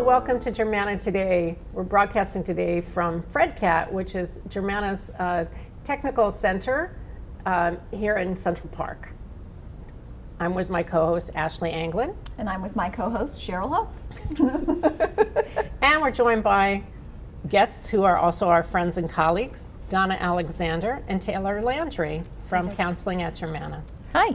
welcome to Germanna today. We're broadcasting today from FredCat, which is Germanna's technical center here in Central Park. I'm with my co-host Ashley Anglin. And I'm with my co-host Cheryl Huff. And we're joined by guests who are also our friends and colleagues, Donna Alexander and Taylor Landry from Counseling at Germanna. Hi.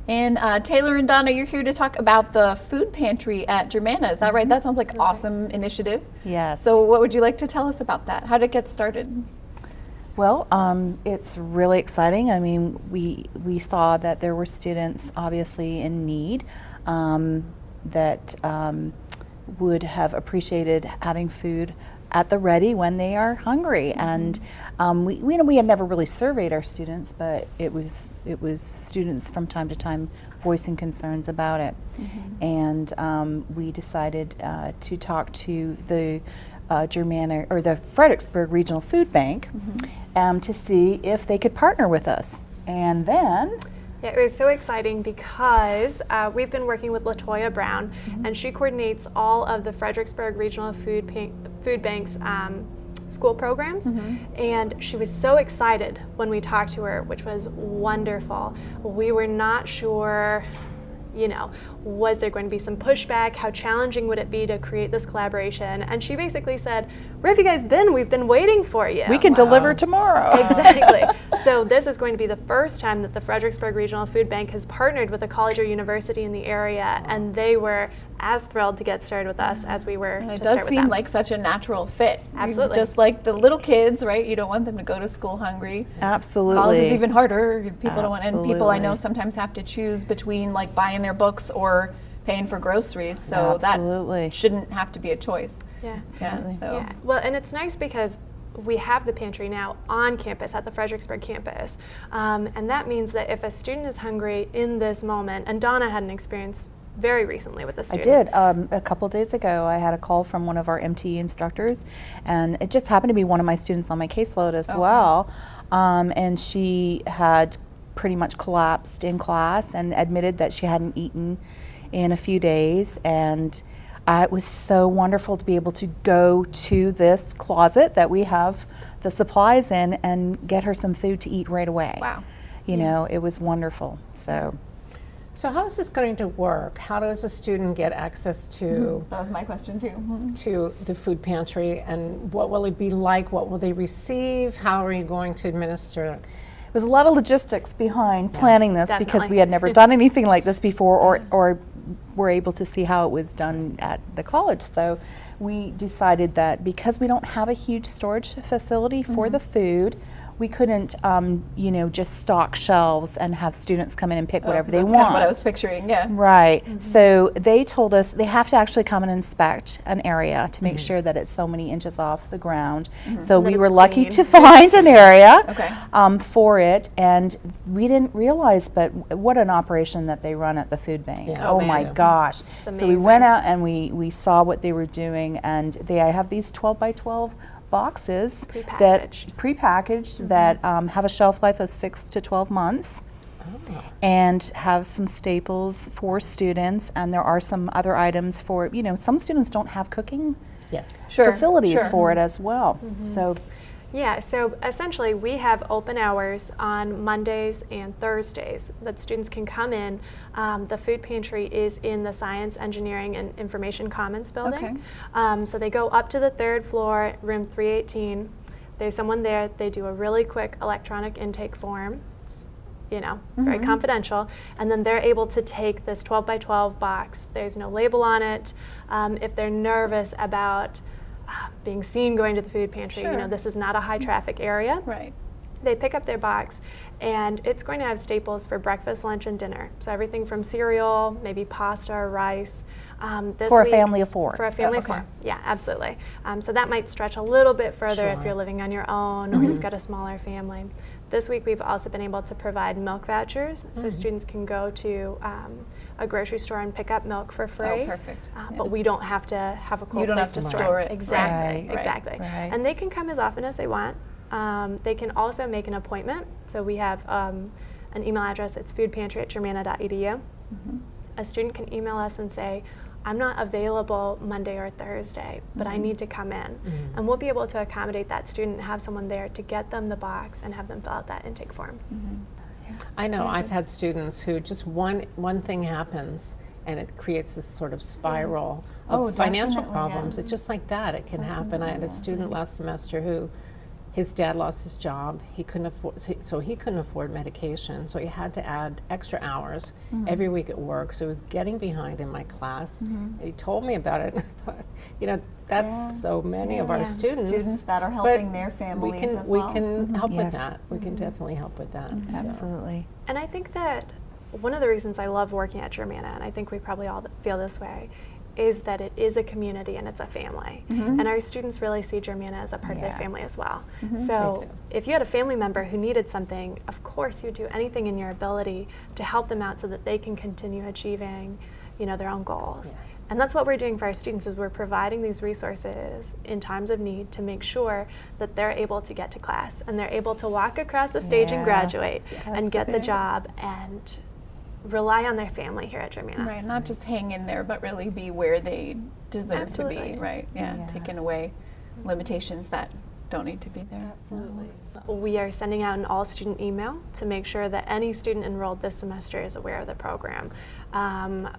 And Taylor and Donna, you're here to talk about the food pantry at Germanna. Is that right? That sounds like an awesome initiative. Yes. So what would you like to tell us about that? How did it get started? Well, it's really exciting. I mean, we saw that there were students obviously in need that would have appreciated having food at the ready when they are hungry. And we had never really surveyed our students, but it was students from time to time voicing concerns about it. And we decided to talk to the Germanna or the Fredericksburg Regional Food Bank to see if they could partner with us. And then yeah, it was so exciting because we've been working with LaToya Brown, and she coordinates all of the Fredericksburg Regional Food Bank's school programs, and she was so excited when we talked to her, which was wonderful. We were not sure, was there going to be some pushback? How challenging would it be to create this collaboration? And she basically said, where have you guys been? We've been waiting for you. we can deliver tomorrow. Exactly. So this is going to be the first time that the Fredericksburg Regional Food Bank has partnered with a college or university in the area, and they were as thrilled to get started with us as we were. It does seem like such a natural fit. Absolutely. Just like the little kids, right? You don't want them to go to school hungry. Absolutely. College is even harder. People don't want, and people I know Absolutely. sometimes have to choose between like buying their books or paying for groceries. So Absolutely. that shouldn't have to be a choice. Yeah. Yeah, so. Yeah. Well, and it's nice because we have the pantry now on campus at the Fredericksburg campus. And that means that if a student is hungry in this moment, and Donna had an experience very recently with a I student. did. A couple days ago, I had a call from one of our MTE instructors, and it just happened to be one of my students on my caseload as well. And she had pretty much collapsed in class and admitted that she hadn't eaten in a few days. And it was so wonderful to be able to go to this closet that we have the supplies in and get her some food to eat right away. Wow. You know, it was wonderful. So how is this going to work? How does a student get access to That was my question too. to the food pantry, and what will it be like? What will they receive? How are you going to administer it? There was a lot of logistics behind planning this because Definitely. we had never done anything like this before or were able to see how it was done at the college. So we decided that because we don't have a huge storage facility for the food, we couldn't, just stock shelves and have students come in and pick whatever they That's want. kind of what I was picturing, yeah. Right. So they told us they have to actually come and inspect an area to make sure that it's so many inches off the ground. So And that we were it's lucky clean. to find an area Okay. for it, and we didn't realize, but what an operation that they run at the food bank. Yeah. Oh Oh, my man. gosh. It's So we went amazing. out and we saw what they were doing, and they have these 12 by 12 boxes that prepackaged that have a shelf life of 6 to 12 months and have some staples for students, and there are some other items for, some students don't have cooking Yes. facilities for it as well. So Yeah, so essentially we have open hours on Mondays and Thursdays that students can come in. The food pantry is in the Science, Engineering, and Information Commons building. So they go up to the third floor, room 318. There's someone there. They do a really quick electronic intake form. It's, very confidential. And then they're able to take this 12 by 12 box. There's no label on it. If they're nervous about being seen going to the food pantry, this is not a high traffic area. Right. They pick up their box, and it's going to have staples for breakfast, lunch, and dinner. So everything from cereal, maybe pasta or rice. This for a week- family of 4. For a family of 4, yeah, absolutely. So that might stretch a little bit further if you're living on your own or you've got a smaller family. This week we've also been able to provide milk vouchers, so students can go to a grocery store and pick up milk for free. Oh, perfect. But we don't have to have a cold You don't place have to store store it. Exactly, Right, exactly. right. And they can come as often as they want. They can also make an appointment. So we have an email address. It's foodpantry@germanna.edu. A student can email us and say, I'm not available Monday or Thursday, but I need to come in. And we'll be able to accommodate that student and have someone there to get them the box and have them fill out that intake form. I know, I've had students who just one thing happens and it creates this sort of spiral of financial definitely, problems. yes. It's just like that, it can happen. I had a student last semester who his dad lost his job. He couldn't afford, so he couldn't afford medication. So he had to add extra hours every week at work. So he was getting behind in my class. And he told me about it. And I thought, you know, that's so many of our students. Students that are but helping their families as well. We can help with Yes. that. We can definitely help with that. So. Absolutely. And I think that one of the reasons I love working at Germanna, and I think we probably all feel this way, is that it is a community and it's a family. And our students really see Germanna as a part of their Yeah. family as well. They So do. if you had a family member who needed something, of course you would do anything in your ability to help them out so that they can continue achieving, you know, their own goals. Yes. And that's what we're doing for our students, is we're providing these resources in times of need to make sure that they're able to get to class and they're able to walk across the stage and Yeah. graduate Yes. and get the Right. job and rely on their family here at Germanna. Right, not just hang in there, but really be where they deserve to Absolutely. be, right? Yeah, Yeah. taking away limitations that don't need to be there. Absolutely. We are sending out an all-student email to make sure that any student enrolled this semester is aware of the program.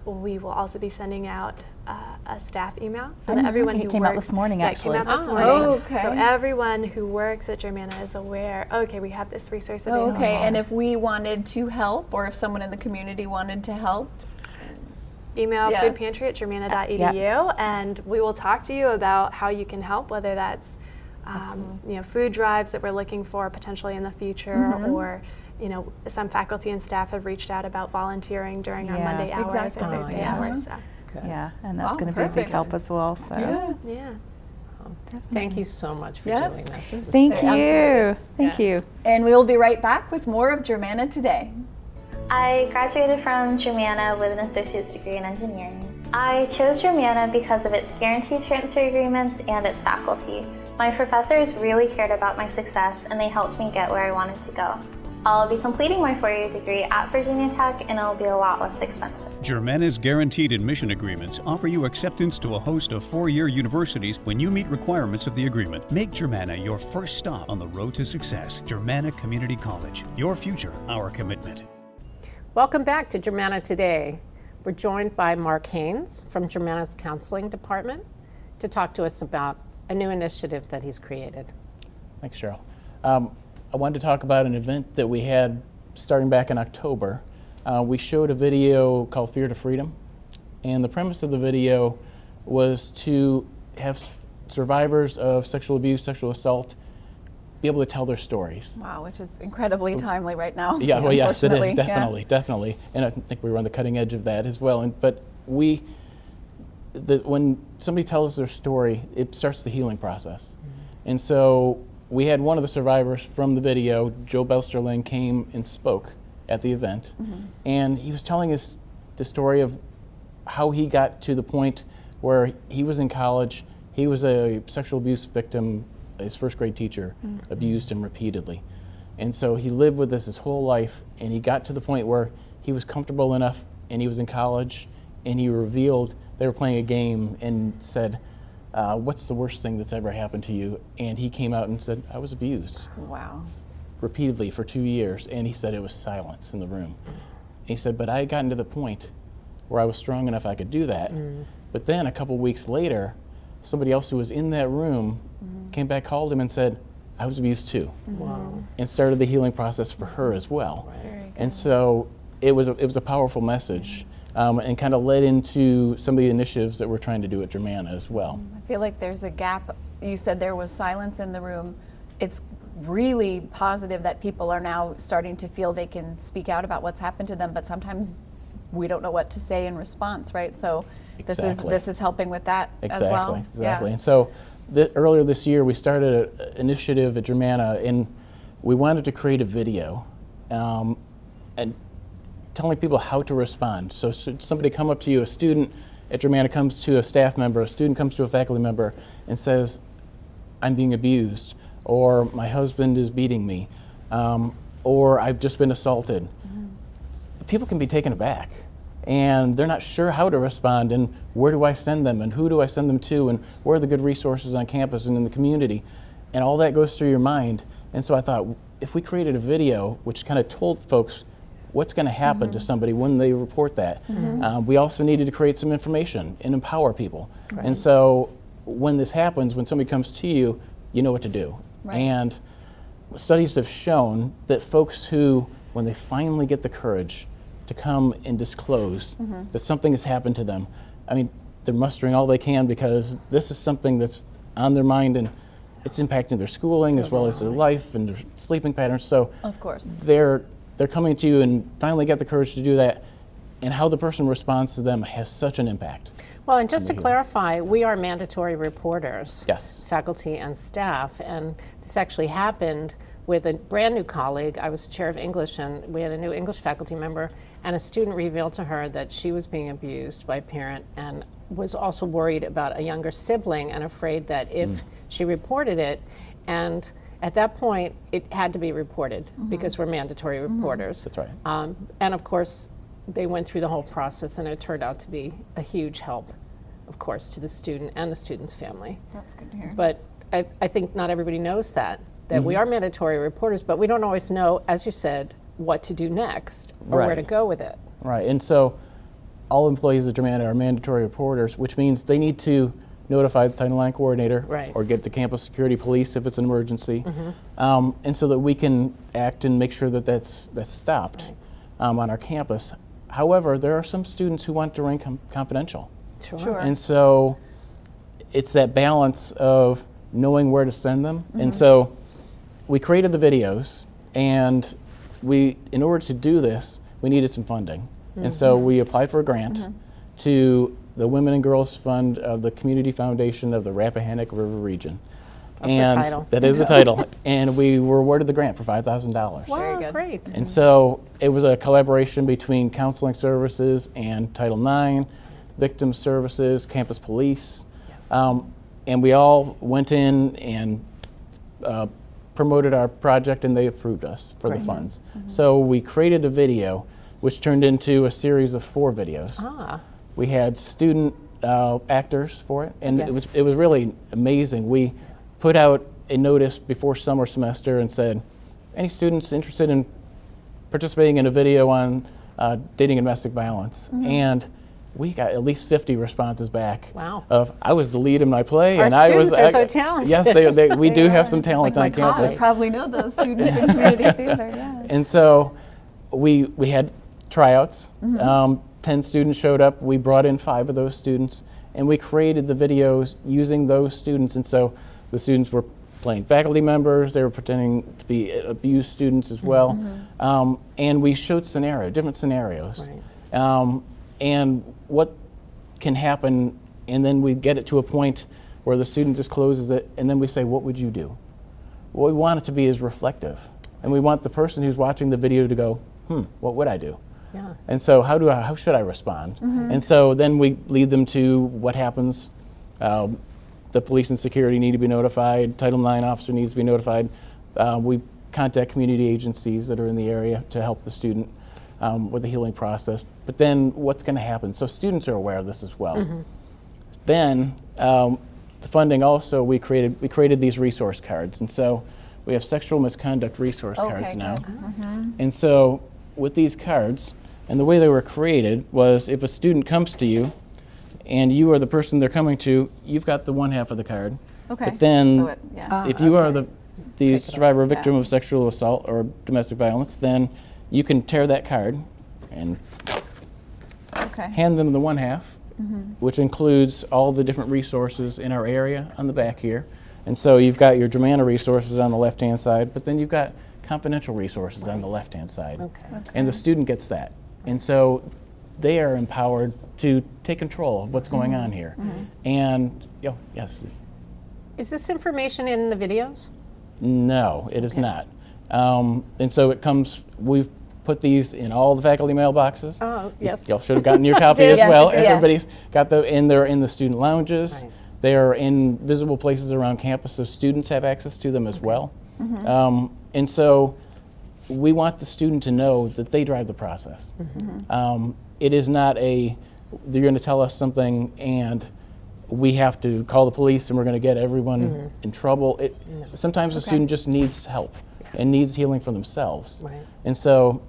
We will also be sending out a staff email so that everyone It who came out works- this morning, Yeah, actually. it came out this Oh, morning. okay. So everyone who works at Germanna is aware, okay, we have this resource Oh, available. okay, and if we wanted to help, or if someone in the community wanted to help, Email Yeah. foodpantry@germanna.edu, and we will talk to you about how you can help, whether that's you know, food drives that we're looking for potentially in the future, or you know, some faculty and staff have reached out about volunteering during our Yeah. Monday hours Exactly. or Thursday yes. hours. So, Good. Yeah, and that's Oh, going to be a big perfect. help as well. So yeah. Thank you so much for Yes. doing this. It was thank you. Absolutely. Thank you. and we will be right back with more of Germanna Today. I graduated from Germanna with an associate's degree in engineering. I chose Germanna because of its guaranteed transfer agreements and its faculty. My professors really cared about my success and they helped me get where I wanted to go. I'll be completing my 4-year degree at Virginia Tech and it'll be a lot less expensive. Germanna's guaranteed admission agreements offer you acceptance to a host of 4-year universities when you meet requirements of the agreement. Make Germanna your first stop on the road to success. Germanna Community College. Your future, our commitment. Welcome back to Germanna Today. We're joined by Mark Haynes from Germanna's Counseling Department to talk to us about a new initiative that he's created. Thanks, Cheryl. I wanted to talk about an event that we had starting back in October. We showed a video called Fear to Freedom, and the premise of the video was to have survivors of sexual abuse, sexual assault, be able to tell their stories. Wow, which is incredibly timely right now. Yeah, well, yes, it unfortunately. is, Yeah. definitely, definitely. And I think we were on the cutting edge of that as well. But when somebody tells their story, it starts the healing process. And so we had one of the survivors from the video, Joe Belsterling, came and spoke at the event. And he was telling us the story of how he got to the point where he was in college, he was a sexual abuse victim, his first grade teacher abused him repeatedly. And so he lived with this his whole life, and he got to the point where he was comfortable enough, and he was in college, and he revealed, they were playing a game and said, what's the worst thing that's ever happened to you? And he came out and said, I was abused Wow. repeatedly for 2 years. And he said it was silence in the room. And he said, but I had gotten to the point where I was strong enough I could do that. But then a couple weeks later, somebody else who was in that room came back, called him and said, I was abused too. Wow. And started the healing process for her as well. Very good. And so it was a powerful message, and kind of led into some of the initiatives that we're trying to do at Germanna as well. I feel like there's a gap. You said there was silence in the room. It's really positive that people are now starting to feel they can speak out about what's happened to them, but sometimes we don't know what to say in response, right? So Exactly. this is helping with that as well. Exactly. Yeah. And so earlier this year, we started an initiative at Germanna, and we wanted to create a video and telling people how to respond. So should somebody come up to you, a student at Germanna comes to a staff member, a student comes to a faculty member and says, I'm being abused, or my husband is beating me, or I've just been assaulted. People can be taken aback. and they're not sure how to respond, and where do I send them, and who do I send them to, and where are the good resources on campus and in the community, and all that goes through your mind. And so I thought, if we created a video which kind of told folks what's going to happen to somebody when they report that. We also needed to create some information and empower people. And so when this happens, when somebody comes to you, you know what to do. And studies have shown that folks who, when they finally get the courage to come and disclose that something has happened to them, I mean, they're mustering all they can, because this is something that's on their mind, and it's impacting their schooling as well as their life and their sleeping patterns. So Of course. they're coming to you and finally get the courage to do that, and how the person responds to them has such an impact. Well, and just to clarify, we are mandatory reporters, Yes. faculty and staff, and this actually happened with a brand new colleague. I was chair of English, and we had a new English faculty member, and a student revealed to her that she was being abused by a parent and was also worried about a younger sibling and afraid that if she reported it, and at that point, it had to be reported because we're mandatory reporters. That's right. And of course, they went through the whole process, and it turned out to be a huge help, of course, to the student and the student's family. That's good to hear. But I think not everybody knows that we are mandatory reporters, but we don't always know, as you said, what to do next or where Right. to go with it. Right, and so all employees at Germanna are mandatory reporters, which means they need to notify the Title IX coordinator Right. or get the campus security police if it's an emergency, and so that we can act and make sure that that's stopped on our campus. However, there are some students who want to remain confidential. Sure. And so it's that balance of knowing where to send them. And so we created the videos, and in order to do this, we needed some funding. And so we applied for a grant to the Women and Girls Fund of the Community Foundation of the Rappahannock River Region. That's a title. That is a title. And we were awarded the grant for $5,000. Wow, good. great. And so it was a collaboration between counseling services and Title IX, victim services, campus police. And we all went in and promoted our project, and they approved us for the funds. So we created a video which turned into a series of 4 videos. We had student actors for it, and it was really amazing. We put out a notice before summer semester and said, any students interested in participating in a video on dating and domestic violence? And we got at least 50 responses back. Wow. Of I was the lead in my play, Our and I was. students are so talented. Yes, we do have some talent Like on my campus. I probably know those students in community theater, yeah. And so we had tryouts. 10 students showed up. We brought in 5 of those students, and we created the videos using those students. And so the students were playing faculty members. They were pretending to be abused students as well. And we showed different scenarios. And what can happen, and then we get it to a point where the student discloses it, and then we say, what would you do? What we want it to be is reflective. And we want the person who's watching the video to go, what would I do? Yeah. And so how should I respond? And so then we lead them to what happens. The police and security need to be notified. Title IX officer needs to be notified. We contact community agencies that are in the area to help the student with the healing process. But then what's going to happen? So students are aware of this as well. Then the funding also, we created these resource cards. And so we have sexual misconduct resource cards now. And so with these cards, and the way they were created was if a student comes to you and you are the person they're coming to, you've got the one half of the card. Okay. But then So yeah. if you are the survivor or victim of sexual assault or domestic violence, then you can tear that card and Okay. hand them the one half, which includes all the different resources in our area on the back here. And so you've got your Germanna resources on the left-hand side, but then you've got confidential resources on the left-hand side. And the student gets that. And so they are empowered to take control of what's going on here. And, yes. Is this information in the videos? No, it is not. And so we've put these in all the faculty mailboxes. Oh, yes. Y'all should have gotten your copy as Yes, well. yes. Everybody's got and they're in the student lounges. Right. They are in visible places around campus, so students have access to them as well. And so we want the student to know that they drive the process. it is not they're going to tell us something and we have to call the police and we're going to get everyone in trouble. Sometimes the student just needs help and needs healing for themselves. Right. And so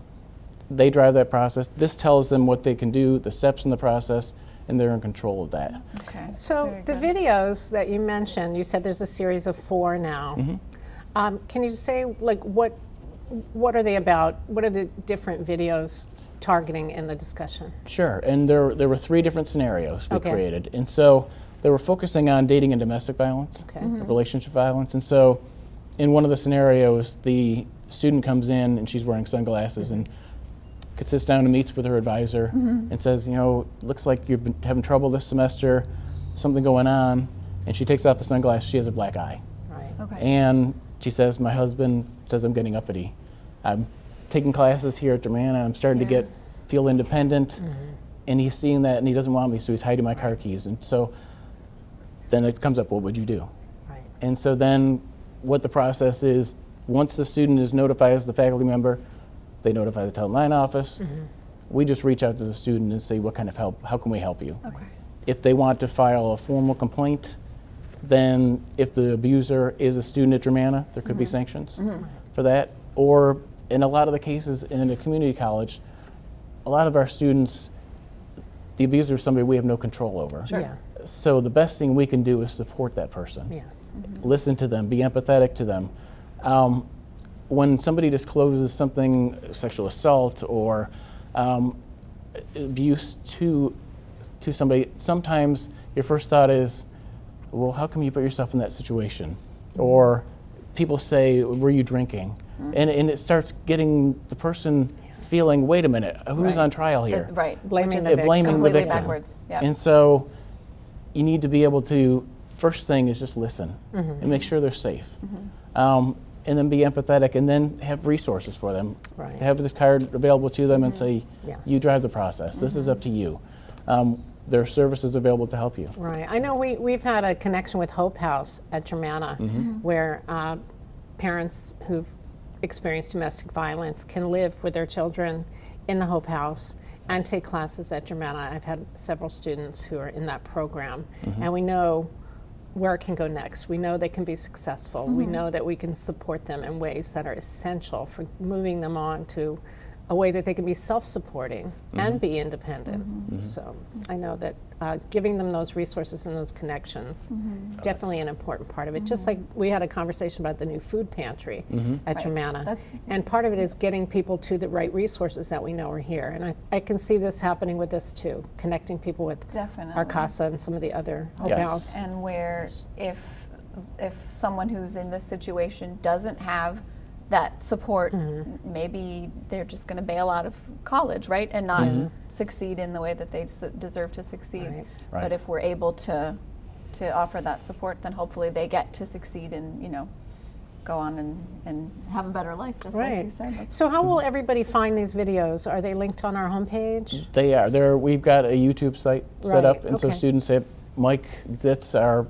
they drive that process. This tells them what they can do, the steps in the process, and they're in control of that. Okay. So Very the good. videos that you mentioned, you said there's a series of 4 now. Can you say, like, what are they about? What are the different videos targeting in the discussion? Sure, and there were 3 different scenarios we Okay. created. And so they were focusing on dating and domestic violence, Okay. relationship violence. And so in one of the scenarios, the student comes in and she's wearing sunglasses and sits down and meets with her advisor and says, looks like you've been having trouble this semester, something going on. And she takes off the sunglasses, she has a black eye. Right. Okay. And she says, my husband says I'm getting uppity. I'm taking classes here at Germanna, I'm starting to feel independent, and he's seeing that and he doesn't want me, so he's hiding my car keys. And so then it comes up, what would you do? Right. And so then what the process is, once the student is notified as the faculty member, they notify the Title IX office. We just reach out to the student and say, what kind of help, how can we help you? Okay. If they want to file a formal complaint, then if the abuser is a student at Germanna, there could be sanctions for that. Or in a lot of the cases in a community college, a lot of our students, the abuser is somebody we have no control over. Yeah. So the best thing we can do is support that person. Yeah. Listen to them, be empathetic to them. When somebody discloses something, sexual assault or abuse to somebody, sometimes your first thought is, well, how come you put yourself in that situation? Or people say, were you drinking? And it starts getting the person feeling, wait a minute, who's Right. on trial here? Right. Blaming Which is the They're victim. blaming the completely victim. backwards. Yeah. And so you need to be able to, first thing is just listen and make sure they're safe. And then be empathetic and then have resources for them. Right. Have this card available to them and say, Yeah. you drive the process. This is up to you. There are services available to help you. Right. I know we've had a connection with Hope House at Germanna where parents who've experienced domestic violence can live with their children in the Hope House and take classes at Germanna. I've had several students who are in that program, and we know where it can go next. We know they can be successful. We know that we can support them in ways that are essential for moving them on to a way that they can be self-supporting and be independent. So I know that giving them those resources and those connections is definitely an important part of it. Just like we had a conversation about the new food pantry at Germanna. That's- And part of it is getting people to the right resources that we know are here. And I can see this happening with this too, connecting people with Definitely. our CASA and some of the other Hope Yes. House. And where if someone who's in this situation doesn't have that support, maybe they're just going to bail out of college, right, and not succeed in the way that they deserve to succeed. Right. Right. But if we're able to offer that support, then hopefully they get to succeed and go on and have a better life, just like you Right. said. That's So how will everybody find these videos? Are they linked on our homepage? They are. We've got a YouTube site set up, Right, and so okay. students have, Mike Zitz, our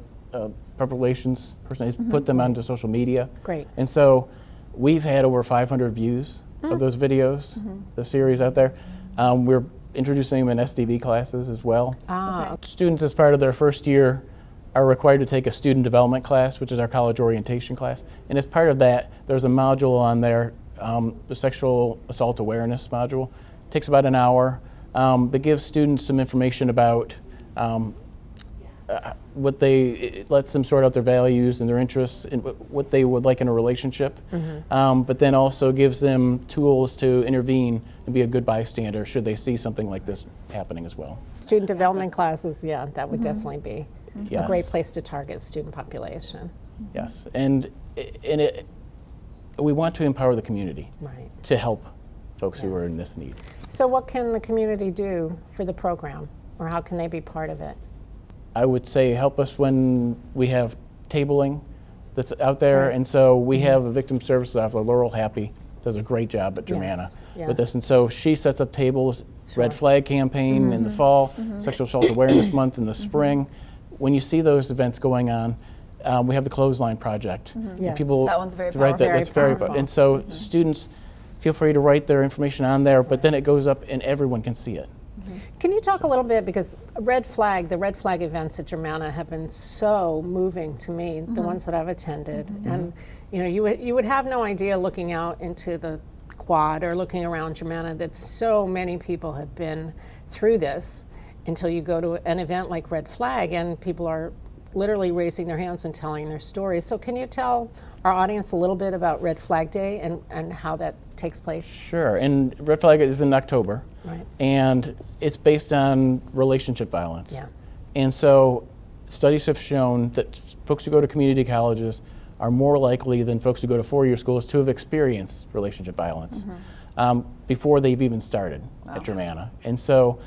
public relations person, has put them onto social media. Great. And so we've had over 500 views of those videos, the series out there. We're introducing them in SDV classes as well. Students, as part of their first year, are required to take a student development class, which is our college orientation class. And as part of that, there's a module on there, the sexual assault awareness module. It takes about an hour, but gives students some information about it lets them sort out their values and their interests and what they would like in a relationship, but then also gives them tools to intervene and be a good bystander should they see something like this happening as well. Student development classes, yeah, that would definitely be a Yes. great place to target student population. Yes, and we want to empower the community Right. to help folks who are in this need. So what can the community do for the program, or how can they be part of it? I would say help us when we have tabling that's out there. Right. And so we have a victim services officer, Laurel Happy, does a great job at Germanna Yes, yeah. with this. And so she sets up tables, Red Flag campaign in the fall, Sexual Assault Awareness Month in the spring. When you see those events going on, we have the Clothesline Project. And Yes. people That one's very to write that- powerful. That's Very very powerful. And so students feel free to write their information on there, but then it goes up and everyone can see it. Can you talk a little bit, because the red flag events at Germanna have been so moving to me, the ones that I've attended. And you would have no idea looking out into the quad or looking around Germanna that so many people have been through this until you go to an event like Red Flag and people are literally raising their hands and telling their stories. So can you tell our audience a little bit about Red Flag Day and how that takes place? Sure, and Red Flag is in October. Right. And it's based on relationship violence. Yeah. And so studies have shown that folks who go to community colleges are more likely than folks who go to four-year schools to have experienced relationship violence before they've even started at Germanna. And so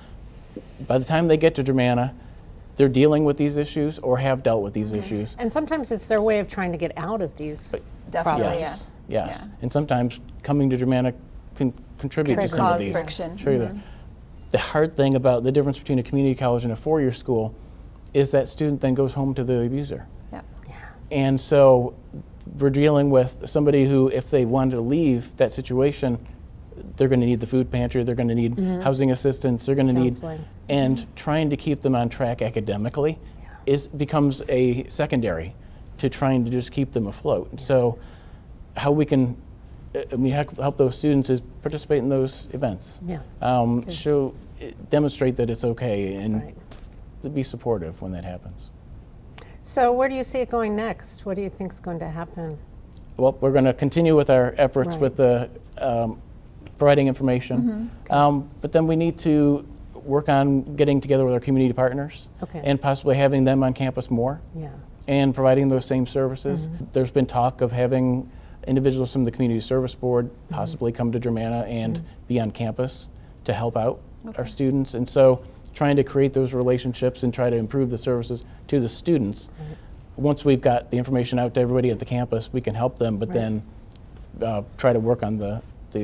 by the time they get to Germanna, they're dealing with these issues or have dealt with these issues. And sometimes it's their way of trying to get out of these Definitely, problems. yes. Yes. Yeah. And sometimes coming to Germanna can contribute to some of Cause these. friction. Trigger. The hard thing about the difference between a community college and a four-year school is that student then goes home to the abuser. Yep. And so we're dealing with somebody who, if they wanted to leave that situation, they're going to need the food pantry, they're going to need housing assistance, they're going to need, Counseling. and trying to keep them on track academically becomes a secondary to trying to just keep them afloat. And so how we can help those students is participate in those events. Yeah. Demonstrate that it's okay and Right. to be supportive when that happens. So where do you see it going next? What do you think is going to happen? Well, we're going to continue with our efforts Right. with the providing information, but then we need to work on getting together with our community partners Okay. and possibly having them on campus more Yeah. and providing those same services. There's been talk of having individuals from the Community Service Board possibly come to Germanna and be on campus to help out our students. And so trying to create those relationships and try to improve the services to the students. Once we've got the information out to everybody at the campus, we can help them, but then try to work on the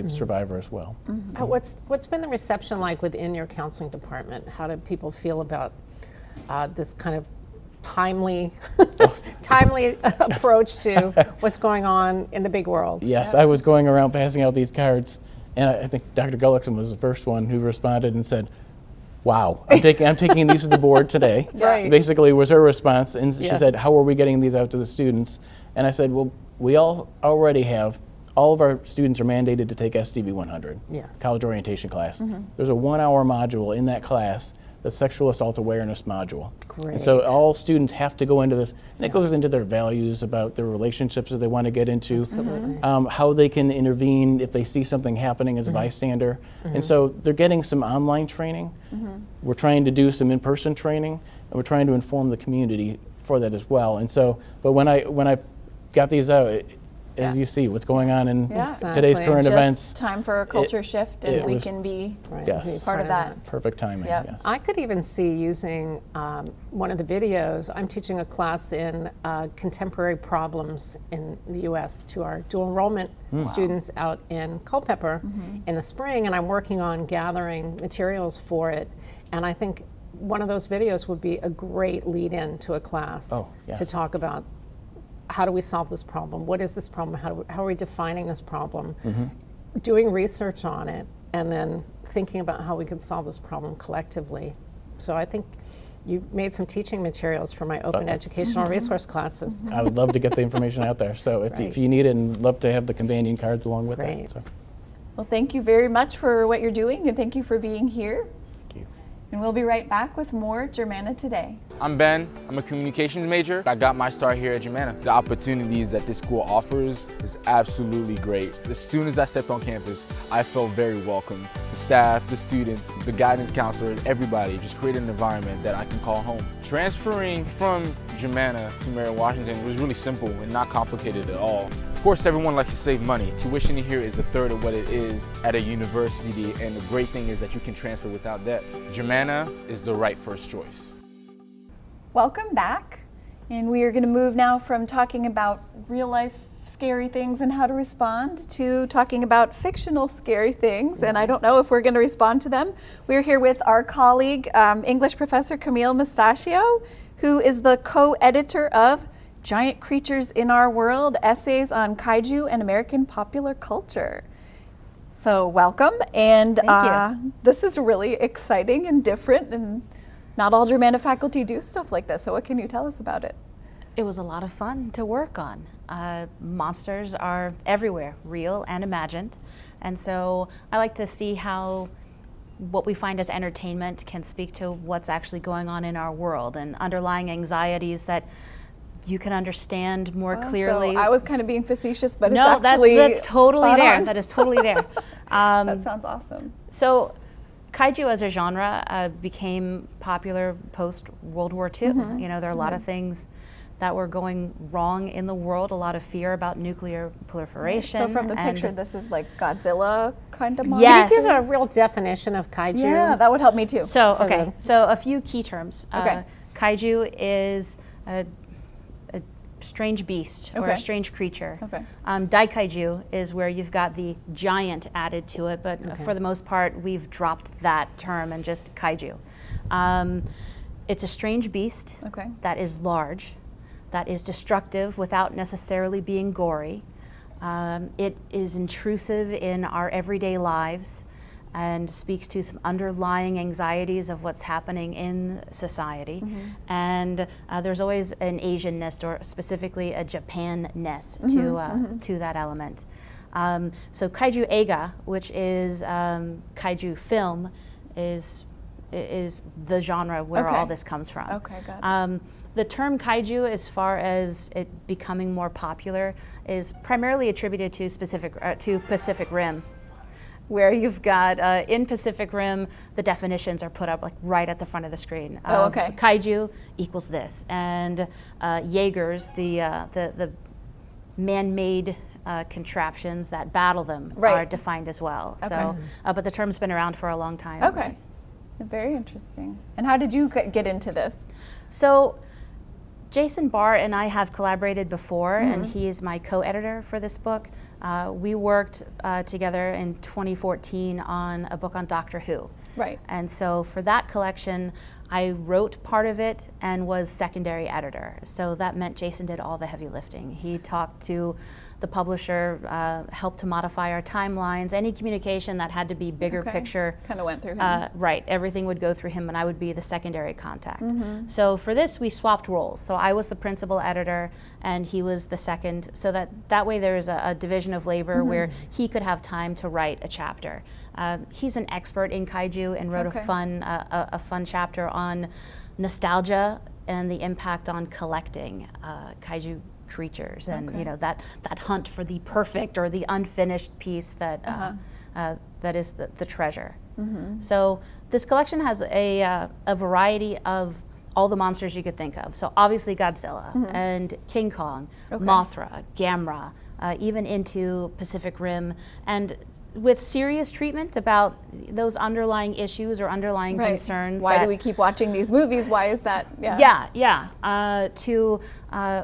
survivor as well. What's been the reception like within your counseling department? How do people feel about this kind of timely approach to what's going on in the big world? Yes, I was going around passing out these cards, and I think Dr. Gullickson was the first one who responded and said, "Wow, I'm taking these to the board today." Right. Basically was her response, and she Yeah. said, "How are we getting these out to the students?" And I said, "Well, we already have. All of our students are mandated to take SDV 100, Yeah. college orientation class. There's a 1-hour module in that class, the sexual assault awareness module. And so Great. all students have to go into this, and it goes into their values about their relationships that they want to get into, Absolutely. how they can intervene if they see something happening as a bystander. And so they're getting some online training. We're trying to do some in-person training, and we're trying to inform the community for that as well. And so, but when I got these out, as you see what's going on in Yeah. today's Exactly. current Just events, time for a culture shift, and it we was- can be Right, Yes. be part of that. perfect timing. Yep. Yes. I could even see using one of the videos. I'm teaching a class in contemporary problems in the U.S. to our dual enrollment students out in Culpeper in the spring, and I'm working on gathering materials for it. And I think one of those videos would be a great lead-in to a class Oh, yes. to talk about how do we solve this problem? What is this problem? How are we defining this problem? Doing research on it, and then thinking about how we can solve this problem collectively. So I think you made some teaching materials for my open educational resource classes. I would love to get the information out there. So if Right. you need it, and love to have the companion cards along with Great. it. So Well, thank you very much for what you're doing, and thank you for being here. thank you. And we'll be right back with more Germanna Today. I'm Ben. I'm a communications major. I got my start here at Germanna. The opportunities that this school offers is absolutely great. As soon as I stepped on campus, I felt very welcome. The staff, the students, the guidance counselors, everybody just created an environment that I can call home. Transferring from Germanna to Mary Washington was really simple and not complicated at all. Of course, everyone likes to save money. Tuition here is a third of what it is at a university, and the great thing is that you can transfer without debt. Germanna is the right first choice. Welcome back. And we are going to move now from talking about real life scary things and how to respond to talking about fictional scary things. And I don't know if we're going to respond to them. We're here with our colleague, English professor Camille Mustachio, who is the co-editor of Giant Creatures in Our World, Essays on Kaiju and American Popular Culture. So welcome, and Thank you. this is really exciting and different, and not all Germanna faculty do stuff like this. So what can you tell us about it? It was a lot of fun to work on. Monsters are everywhere, real and imagined. And so I like to see how what we find as entertainment can speak to what's actually going on in our world and underlying anxieties that you can understand more clearly. So I was kind of being facetious, but no, it's actually that's totally spot there. on. That is totally there. That sounds awesome. So Kaiju as a genre became popular post World War II. You know, there are a lot of things that were going wrong in the world, a lot of fear about nuclear proliferation. So from the and picture, this is like Godzilla kind of monster? Yes. Give a real definition of kaiju. Yeah, that would help me too. So, for okay, the- so a few key terms. Okay. Kaiju is a strange beast or Okay. a strange creature. Okay. Daikaiju is where you've got the giant added to it, but for the most part, we've dropped that term and just kaiju. It's a strange beast Okay. that is large, that is destructive without necessarily being gory. It is intrusive in our everyday lives and speaks to some underlying anxieties of what's happening in society. And there's always an Asian-ness or specifically a Japan-ness to that element. So Kaiju Eiga, which is Kaiju film, is the genre where Okay. all this comes from. Okay, got it. The term kaiju, as far as it becoming more popular, is primarily attributed to Pacific Rim, where you've got in Pacific Rim, the definitions are put up like right at the front of the screen. Oh, okay. Kaiju equals this, and Jaegers, the man-made contraptions that battle them Right. are defined as well. Okay. So, but the term's been around for a long time. Okay. Very interesting. And how did you get into this? So Jason Barr and I have collaborated before, and he is my co-editor for this book. We worked together in 2014 on a book on Doctor Who. Right. And so for that collection, I wrote part of it and was secondary editor. So that meant Jason did all the heavy lifting. He talked to the publisher, helped to modify our timelines, any communication that had to be bigger Okay. picture. Kind of went through him. Right, everything would go through him and I would be the secondary contact. So for this, we swapped roles. So I was the principal editor and he was the second, so that way there's a division of labor where he could have time to write a chapter. He's an expert in kaiju and wrote Okay. a fun chapter on nostalgia and the impact on collecting kaiju creatures, and Okay. you know that hunt for the perfect or the unfinished piece that that is the treasure. So this collection has a variety of all the monsters you could think of. So obviously Godzilla and King Kong, Mothra, Gamera, even into Pacific Rim, and with serious treatment about those underlying issues or underlying Right. concerns. Why do that- we keep watching these movies? Why is that? Yeah. to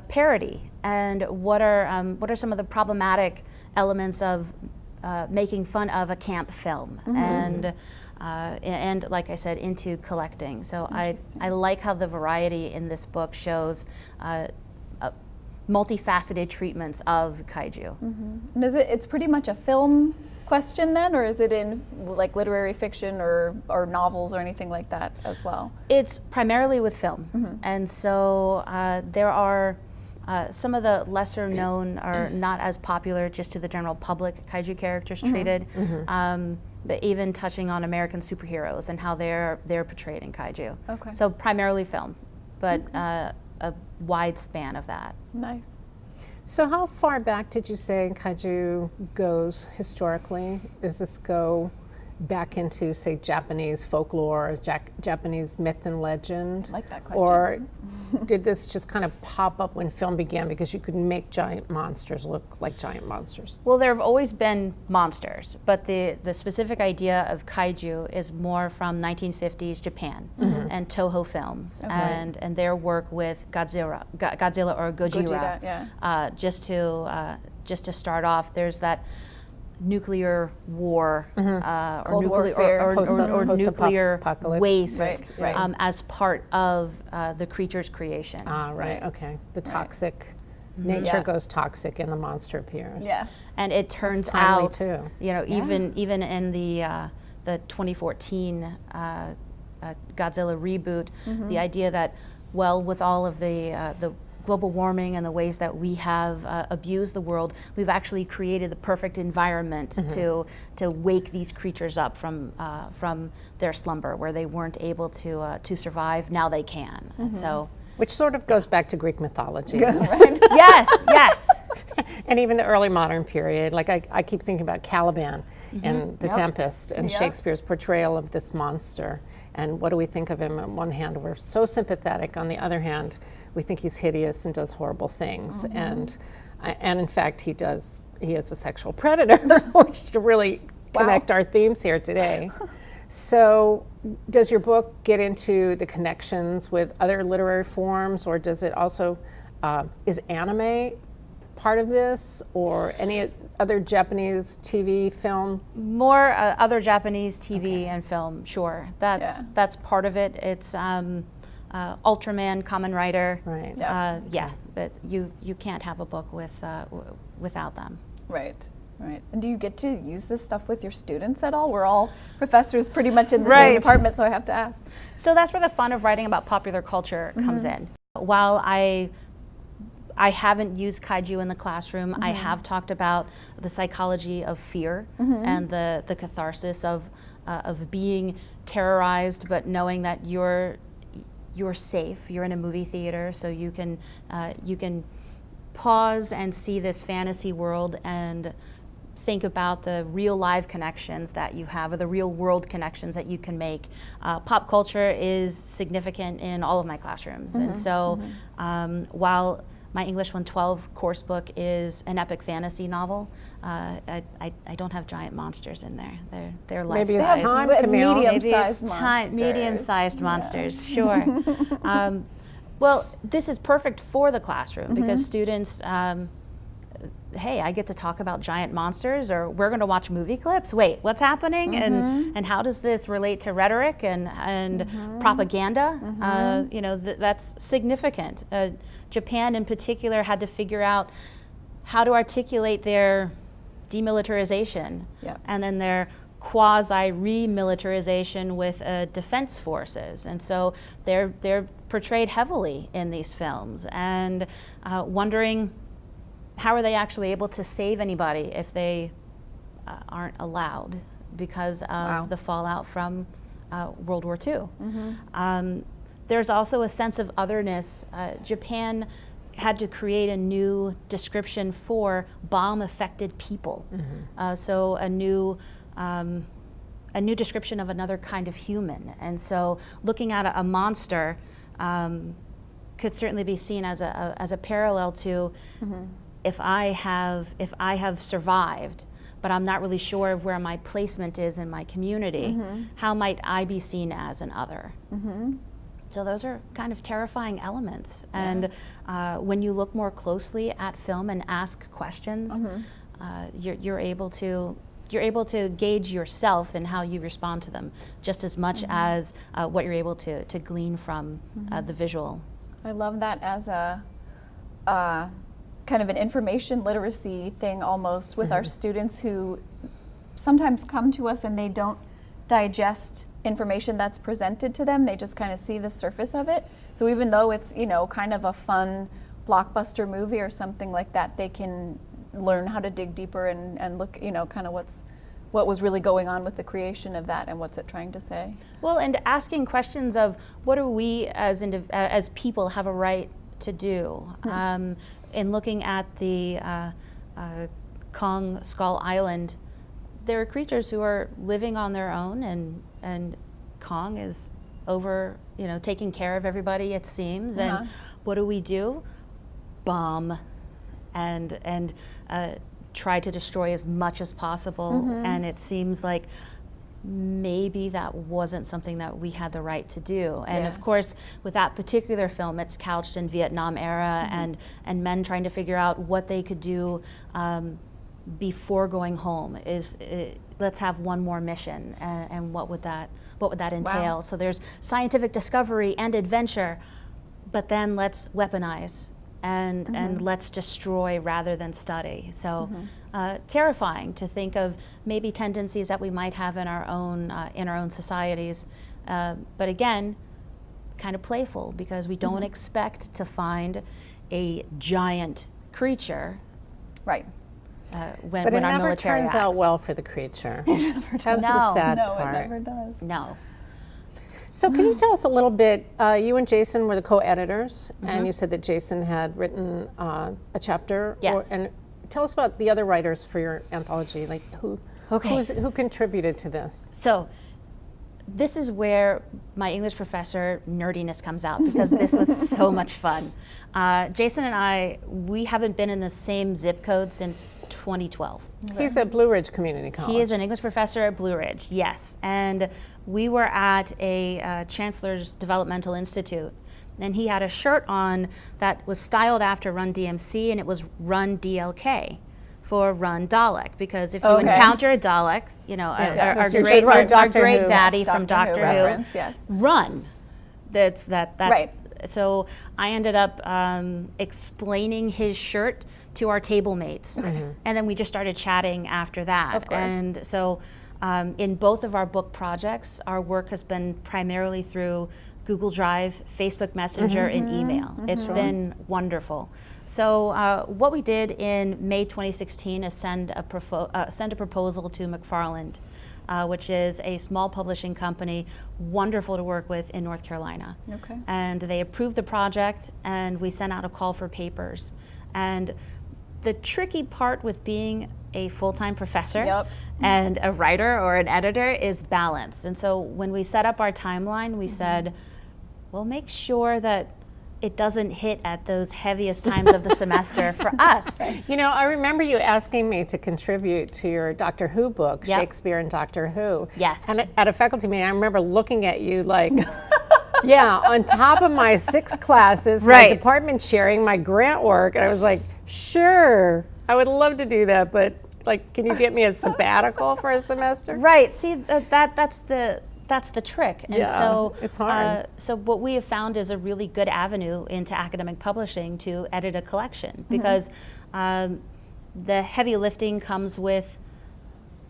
parody and what are some of the problematic elements of making fun of a camp film and like I said, into collecting. So I like how the variety in this book shows multifaceted treatments of kaiju. And it's pretty much a film question then, or is it in like literary fiction or novels or anything like that as well? It's primarily with film, and so there are some of the lesser known or not as popular just to the general public kaiju characters treated, but even touching on American superheroes and how they're portrayed in kaiju. Okay. So primarily film, but a wide span of that. Nice. So how far back did you say kaiju goes historically? Does this go back into, say, Japanese folklore, Japanese myth and legend? I like that question. Or did this just kind of pop up when film began because you could make giant monsters look like giant monsters? Well, there have always been monsters, but the specific idea of kaiju is more from 1950s Japan and Toho Films and their work with Godzilla or Gojira. Gojira, Just to start off, there's that nuclear war or Cold nuclear warfare. or nuclear Post-apocalypse. waste Right. as part of the creature's creation. Ah, right, okay. The toxic nature Yeah. goes toxic and the monster appears. Yes. And it turns timely, out, too. you know, even in the 2014 Godzilla reboot, the idea that, well, with all of the global warming and the ways that we have abused the world, we've actually created the perfect environment to wake these creatures up from their slumber, where they weren't able to survive. Now they can. And so, Which sort of goes back to Greek mythology. yes. And even the early modern period, like I keep thinking about Caliban and The Tempest and Shakespeare's portrayal of this monster. And what do we think of him? On one hand, we're so sympathetic. On the other hand, we think he's hideous and does horrible things. And in fact, he is a sexual predator, which to really connect our themes here today. So does your book get into the connections with other literary forms, or does it also, is anime part of this, or any other Japanese TV, film? More other Japanese TV and film, sure. That's part of it. It's Ultraman, Kamen Rider. Right. That you can't have a book without them. Right. Right. And do you get to use this stuff with your students at all? We're all professors pretty much in the same department, so I have to ask. So that's where the fun of writing about popular culture comes in. While I haven't used kaiju in the classroom, I have talked about the psychology of fear and the catharsis of being terrorized, but knowing that you're safe. You're in a movie theater, so you can pause and see this fantasy world and think about the real live connections that you have, or the real world connections that you can make. Pop culture is significant in all of my classrooms, and so while my English 112 course book is an epic fantasy novel, I don't have giant monsters in there. They're Maybe life-size. it's time, Camille. Medium-sized monsters. Medium-sized monsters, sure. Well, this is perfect for the classroom because students, hey, I get to talk about giant monsters, or we're going to watch movie clips. Wait, what's happening? And how does this relate to rhetoric and propaganda? You know, that's significant. Japan in particular had to figure out how to articulate their demilitarization and then their quasi-remilitarization with defense forces. And so they're portrayed heavily in these films, and wondering, how are they actually able to save anybody if they aren't allowed because of the fallout from World War II? There's also a sense of otherness. Japan had to create a new description for bomb-affected people. So a new description of another kind of human. And so looking at a monster could certainly be seen as a parallel to if I have survived, but I'm not really sure of where my placement is in my community, how might I be seen as an other? So those are kind of terrifying elements. And when you look more closely at film and ask questions, you're able to gauge yourself and how you respond to them, just as much as what you're able to glean from the visual. I love that as a kind of an information literacy thing almost with our students who sometimes come to us and they don't digest information that's presented to them. They just kind of see the surface of it. So even though it's, you know, kind of a fun blockbuster movie or something like that, they can learn how to dig deeper and look, you know, kind of what was really going on with the creation of that and what's it trying to say. Well, and asking questions of what do we as people have a right to do? In looking at the Kong Skull Island, there are creatures who are living on their own, and Kong is over, you know, taking care of everybody, it seems. And what do? Bomb and try to destroy as much as possible. And it seems like maybe that wasn't something that we had the right to do. And of course, with that particular film, it's couched in Vietnam era and men trying to figure out what they could do before going home. Let's have one more mission, and what would that entail? Wow. So there's scientific discovery and adventure, but then let's weaponize and let's destroy rather than study. So terrifying to think of maybe tendencies that we might have in our own societies. But again, kind of playful, because we don't expect to find a giant creature. Right. But when it our never military turns out acts. well for the creature. That's the No. sad No, part. it never does. No. So can you tell us a little bit, you and Jason were the co-editors, and you said that Jason had written a chapter. Yes. And tell us about the other writers for your anthology, like who contributed to this? So this is where my English professor nerdiness comes out, because this was so much fun. Jason and I, we haven't been in the same zip code since 2012. He's at Blue Ridge Community College. He is an English professor at Blue Ridge, yes. And we were at a Chancellor's Developmental Institute, and he had a shirt on that was styled after Run DMC, and it was Run DLK for Run Dalek, because if you encounter a Dalek, you know, our you great, should write our Doctor great Who. baddie Yes, from Doctor Who Doctor Who, reference, yes. run. That's Right. So I ended up explaining his shirt to our table mates, and then we just started chatting after that. Of course. And so in both of our book projects, our work has been primarily through Google Drive, Facebook Messenger, and email. It's been wonderful. So what we did in May 2016 is send a proposal to McFarland, which is a small publishing company, wonderful to work with in North Carolina. Okay. And they approved the project, and we sent out a call for papers. And the tricky part with being a full-time professor and a writer or an editor is balance. And so when we set up our timeline, we said, well, make sure that it doesn't hit at those heaviest times of the semester for us. You know, I remember you asking me to contribute to your Doctor Who book, Shakespeare and Doctor Who. Yes. And at a faculty meeting, I remember looking at you like, yeah, on top of my 6 classes, my department chairing, my grant work, and I was like, sure, I would love to do that, but like, can you get me a sabbatical for a semester? Right. See, that's the trick. And so it's hard. So what we have found is a really good avenue into academic publishing to edit a collection, because the heavy lifting comes with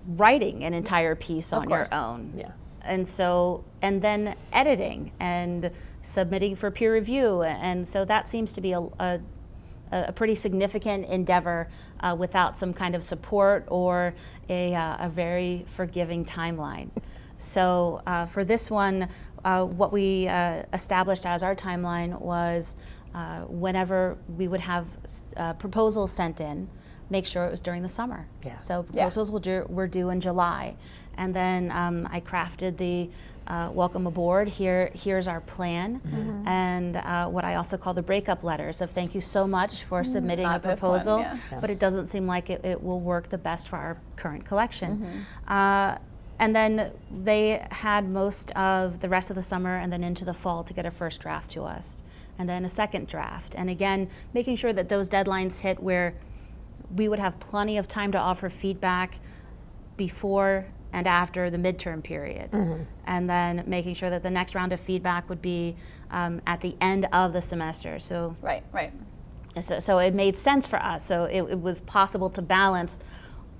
writing an entire piece on your own. Yeah. And so, and then editing and submitting for peer review. And so that seems to be a pretty significant endeavor without some kind of support or a very forgiving timeline. So for this one, what we established as our timeline was whenever we would have proposals sent in, make sure it was during the summer. Yeah. So proposals were due in July. And then I crafted the welcome aboard, here's our plan, and what I also call the breakup letters of thank you so much for submitting a proposal, but it doesn't seem like it will work the best for our current collection. And then they had most of the rest of the summer and then into the fall to get a first draft to us, and then a second draft. And again, making sure that those deadlines hit where we would have plenty of time to offer feedback before and after the midterm period. And then making sure that the next round of feedback would be at the end of the semester. So, Right. so it made sense for us. So it was possible to balance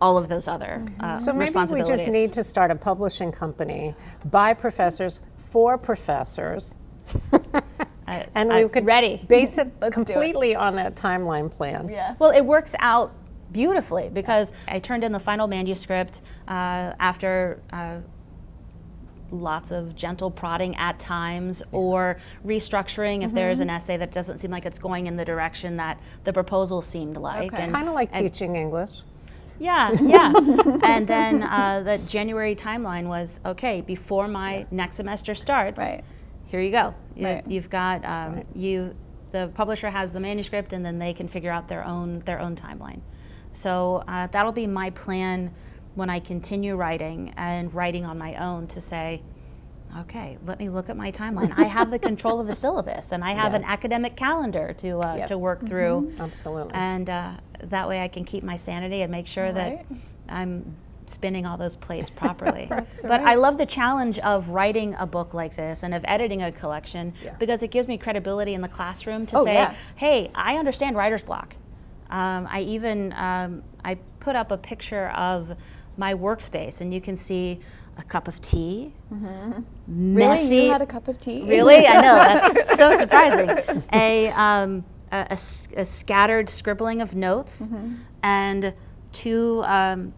all of those other So maybe we responsibilities. just need to start a publishing company by professors for professors. And we could ready. base it Let's do it. completely on that timeline plan. Yes. Well, it works out beautifully because I turned in the final manuscript after lots of gentle prodding at times, or restructuring if there's an essay that doesn't seem like it's going in the direction that the proposal seemed like. Okay. Kind of like teaching English. Yeah. And then the January timeline was, okay, before my next semester starts, here you go. You've got, the publisher has the manuscript, and then they can figure out their own timeline. So that'll be my plan when I continue writing and writing on my own, to say, okay, let me look at my timeline. I have the control of a syllabus, and I have an academic calendar to work through. Absolutely. And that way I can keep my sanity and make sure that I'm spinning all those plates properly. But I love the challenge of writing a book like this and of editing a collection because it gives me credibility in the classroom to say, hey, I understand writer's block. I even I put up a picture of my workspace, and you can see a cup of tea. Messy. Really? You had a cup of tea? Really? I know, that's so surprising. A scattered scribbling of notes, and two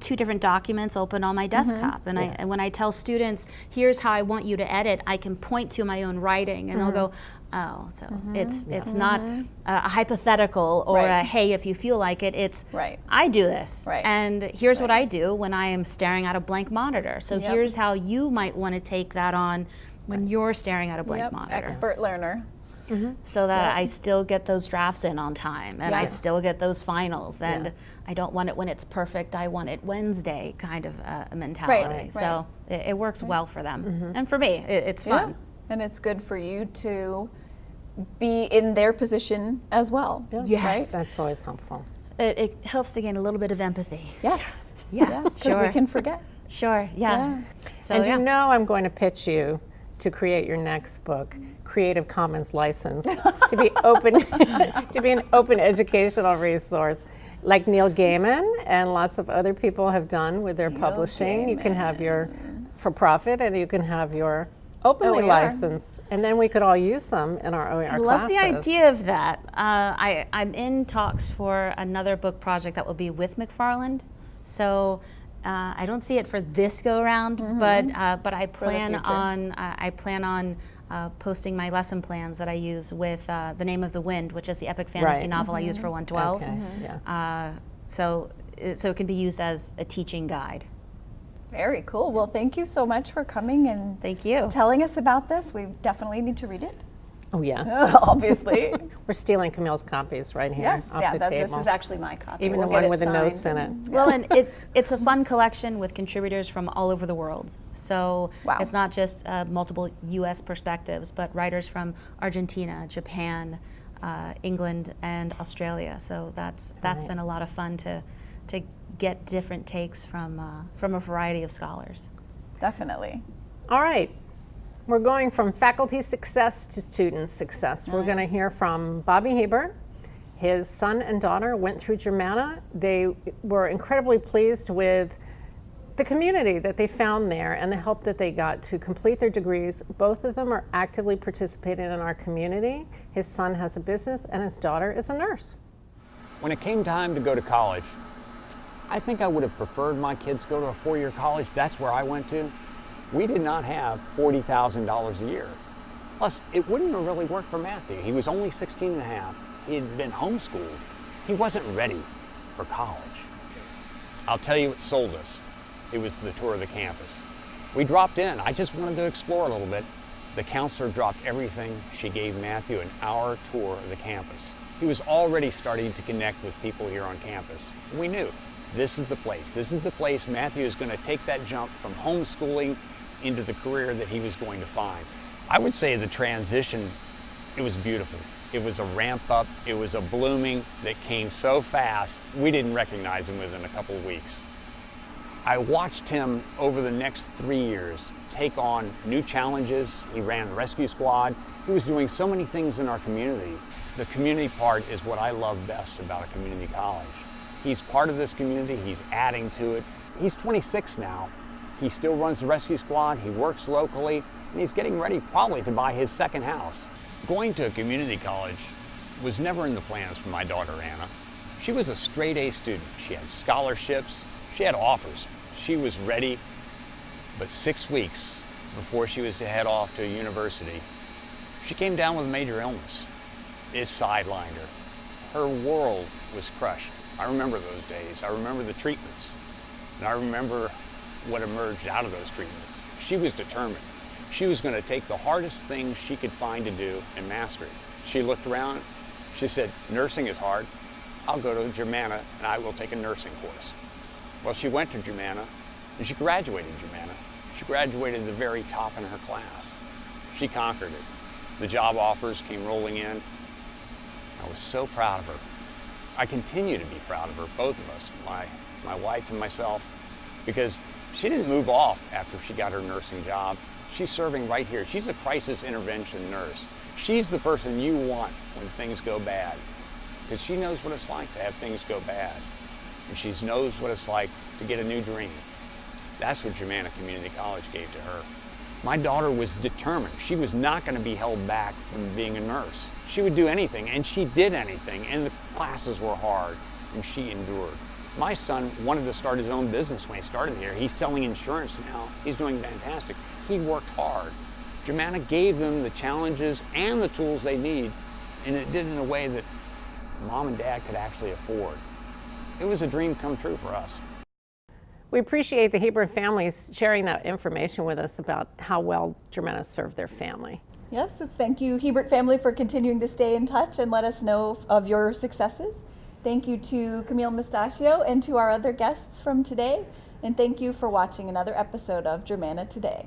different documents open on my desktop. And and when I tell students, here's how I want you to edit, I can point to my own writing, and they'll go, oh, so it's not a hypothetical or a, hey, if you feel like it, it's I do this. And here's what I do when I am staring at a blank monitor. So here's how you might want to take that on when you're staring at a blank monitor. Expert learner. So that I still get those drafts in on time, and I still get those finals, and I don't want it when it's perfect, I want it Wednesday kind of a mentality. So it works well for them. And for me, it's fun. And it's good for you to be in their position as well. Yes, that's always helpful. It helps to gain a little bit of empathy. Yes. Yes, because we can forget. Sure, So, and you know I'm going to pitch you to create your next book, Creative Commons licensed, to be open, to be an open educational resource, like Neil Gaiman and lots of other people have done with their publishing. You can have your for profit, and you can have your openly licensed, and then we could all use them in our OER classes. I love the idea of that. I'm in talks for another book project that will be with McFarland, so I don't see it for this go round, but I plan on posting my lesson plans that I use with The Name of the Wind, which is the epic fantasy novel I use for 112. So it can be used as a teaching guide. Very cool. Well, thank you so much for coming and thank you telling us about this. We definitely need to read it. Oh, yes. Obviously. We're stealing Camille's copies right here off the table. This is actually my copy. Even the one with the notes in it. Well, and it's a fun collection with contributors from all over the world. So it's not just multiple U.S. perspectives, but writers from Argentina, Japan, England, and Australia. So that's been a lot of fun to get different takes from a variety of scholars. Definitely. All right. We're going from faculty success to student success. We're going to hear from Bobby Hebert. His son and daughter went through Germanna. They were incredibly pleased with the community that they found there and the help that they got to complete their degrees. Both of them are actively participating in our community. His son has a business and his daughter is a nurse. When it came time to go to college, I think I would have preferred my kids go to a four-year college. That's where I went to. We did not have $40,000 a year. Plus, it wouldn't have really worked for Matthew. He was only 16 and a half. He had been homeschooled. He wasn't ready for college. I'll tell you what sold us. It was the tour of the campus. We dropped in. I just wanted to explore a little bit. The counselor dropped everything. She gave Matthew an hour tour of the campus. He was already starting to connect with people here on campus. We knew this is the place. This is the place Matthew is going to take that jump from homeschooling into the career that he was going to find. I would say the transition, it was beautiful. It was a ramp up, it was a blooming that came so fast, we didn't recognize him within a couple of weeks. I watched him over the next 3 years take on new challenges. He ran a rescue squad. He was doing so many things in our community. The community part is what I love best about a community college. He's part of this community, he's adding to it. He's 26 now. He still runs the rescue squad, he works locally, and he's getting ready probably to buy his second house. Going to a community college was never in the plans for my daughter, Anna. She was a straight A student. She had scholarships, she had offers. She was ready, but 6 weeks before she was to head off to a university, she came down with a major illness. It sidelined her. Her world was crushed. I remember those days. I remember the treatments. And I remember what emerged out of those treatments. She was determined. She was going to take the hardest thing she could find to do and master it. She looked around. She said, nursing is hard. I'll go to Germanna and I will take a nursing course. Well, she went to Germanna and she graduated Germanna. She graduated the very top in her class. She conquered it. The job offers came rolling in. I was so proud of her. I continue to be proud of her, both of us, my wife and myself. because she didn't move off after she got her nursing job. She's serving right here. She's a crisis intervention nurse. She's the person you want when things go bad, because she knows what it's like to have things go bad, and she knows what it's like to get a new dream. That's what Germanna Community College gave to her. My daughter was determined. She was not going to be held back from being a nurse. She would do anything, and she did anything, and the classes were hard, and she endured. My son wanted to start his own business when he started here. He's selling insurance now. He's doing fantastic. He worked hard. Germanna gave them the challenges and the tools they need, and it did in a way that Mom and Dad could actually afford. It was a dream come true for us. We appreciate the Hebert families sharing that information with us about how well Germanna served their family. Yes, thank you, Hebert family, for continuing to stay in touch and let us know of your successes. Thank you to Camille Mustachio and to our other guests from today. And thank you for watching another episode of Germanna Today.